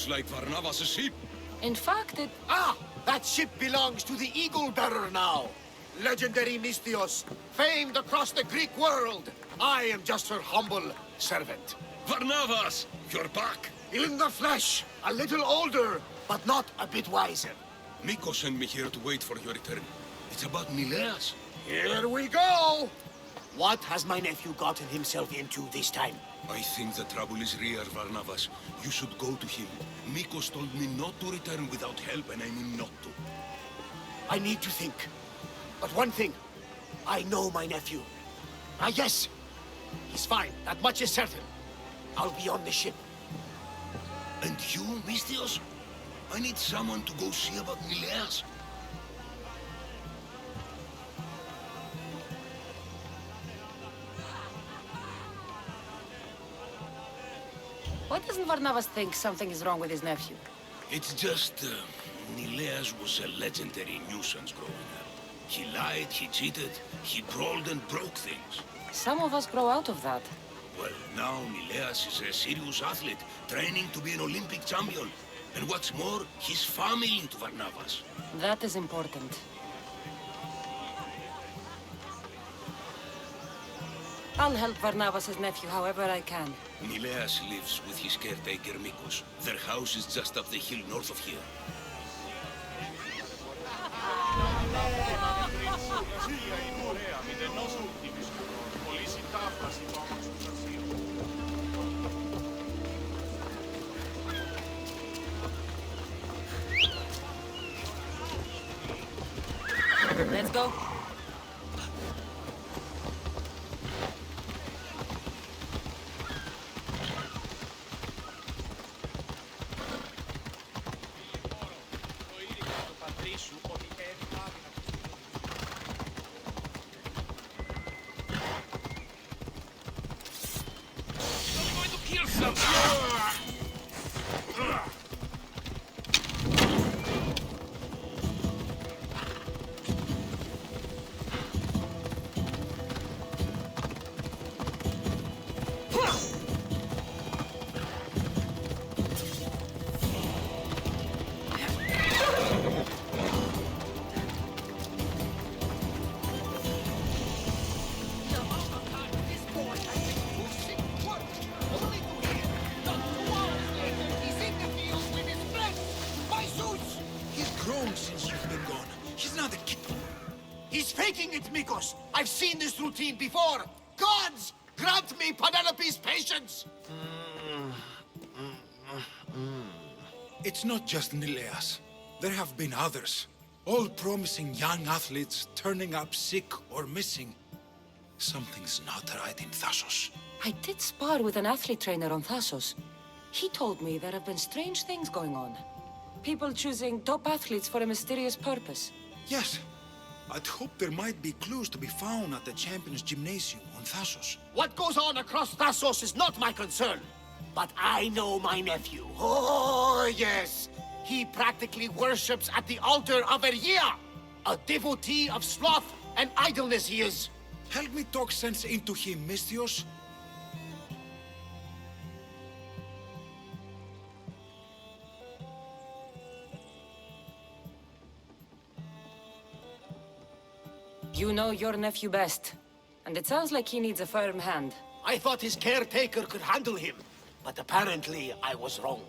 looks like Varnavas' ship. In fact, it... Ah! That ship belongs to the Eagle Bearer now. Legendary Mystios, famed across the Greek world. I am just her humble servant. Varnavas, you're back. In the flesh, a little older, but not a bit wiser. Miko sent me here to wait for your return. It's about Nileas. Here we go! What has my nephew gotten himself into this time? I think the trouble is real, Varnavas. You should go to him. Mikos told me not to return without help, and I mean not to. I need to think. But one thing, I know my nephew. Ah, yes, he's fine. That much is certain. I'll be on the ship. And you, Mystios? I need someone to go see about Nileas. Why doesn't Varnavas think something is wrong with his nephew? It's just, Nileas was a legendary nuisance growing up. He lied, he cheated, he brawled and broke things. Some of us grow out of that. Well, now Nileas is a serious athlete, training to be an Olympic champion. And what's more, he's family to Varnavas. That is important. I'll help Varnavas' nephew however I can. Nileas lives with his caretaker Mikos. Their house is just up the hill north of here. Let's go. Since you've been gone. He's not a kid. He's faking it, Mikos! I've seen this routine before! Gods! Grant me Penelope's patience! It's not just Nileas. There have been others. All promising young athletes turning up sick or missing. Something's not right in Thassos. I did spar with an athlete trainer on Thassos. He told me there have been strange things going on. People choosing top athletes for a mysterious purpose. Yes. I'd hope there might be clues to be found at the Champions Gymnasium on Thassos. What goes on across Thassos is not my concern. But I know my nephew. Oh, yes. He practically worships at the altar of Ergia. A devotee of sloth and idleness he is. Help me talk sense into him, Mystios. You know your nephew best. And it sounds like he needs a firm hand. I thought his caretaker could handle him. But apparently I was wrong.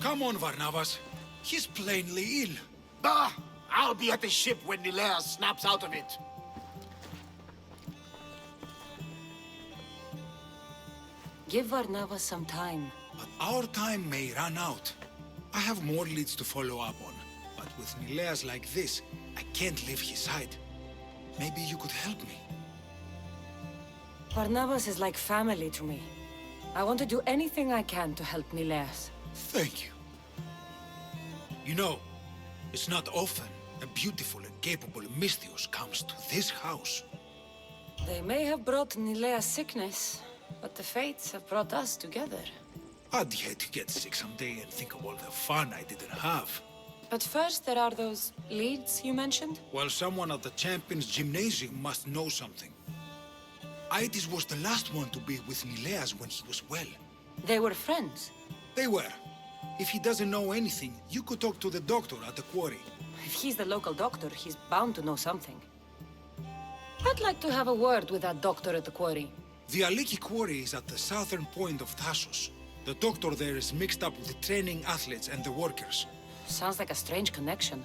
Come on, Varnavas. He's plainly ill. Bah! I'll be at the ship when Nileas snaps out of it. Give Varnavas some time. But our time may run out. I have more leads to follow up on. But with Nileas like this, I can't leave his side. Maybe you could help me. Varnavas is like family to me. I want to do anything I can to help Nileas. Thank you. You know, it's not often a beautiful and capable Mystios comes to this house. They may have brought Nileas sickness, but the fates have brought us together. I'd hate to get sick someday and think of all the fun I didn't have. But first there are those leads you mentioned? Well, someone at the Champions Gymnasium must know something. Aetis was the last one to be with Nileas when he was well. They were friends. They were. If he doesn't know anything, you could talk to the doctor at the quarry. If he's the local doctor, he's bound to know something. I'd like to have a word with that doctor at the quarry. The Aliki quarry is at the southern point of Thassos. The doctor there is mixed up with the training athletes and the workers. Sounds like a strange connection.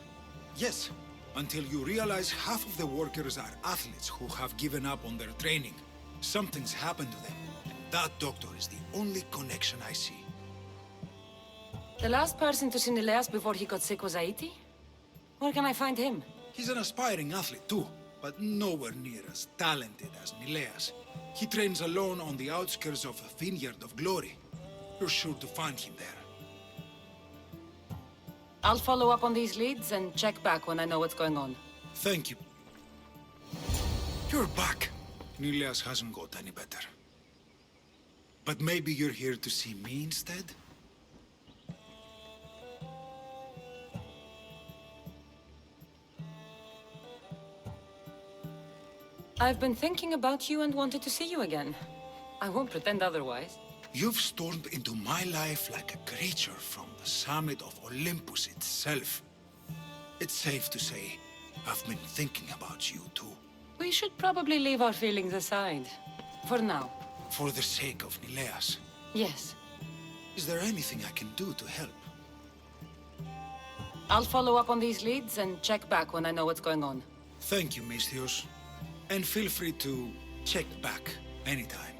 Yes, until you realize half of the workers are athletes who have given up on their training. Something's happened to them, and that doctor is the only connection I see. The last person to see Nileas before he got sick was Aiti? Where can I find him? He's an aspiring athlete too, but nowhere near as talented as Nileas. He trains alone on the outskirts of a Vineyard of Glory. You're sure to find him there. I'll follow up on these leads and check back when I know what's going on. Thank you. You're back. Nileas hasn't got any better. But maybe you're here to see me instead? I've been thinking about you and wanted to see you again. I won't pretend otherwise. You've stormed into my life like a creature from the summit of Olympus itself. It's safe to say, I've been thinking about you too. We should probably leave our feelings aside. For now. For the sake of Nileas. Yes. Is there anything I can do to help? I'll follow up on these leads and check back when I know what's going on. Thank you, Misthios. And feel free to check back anytime.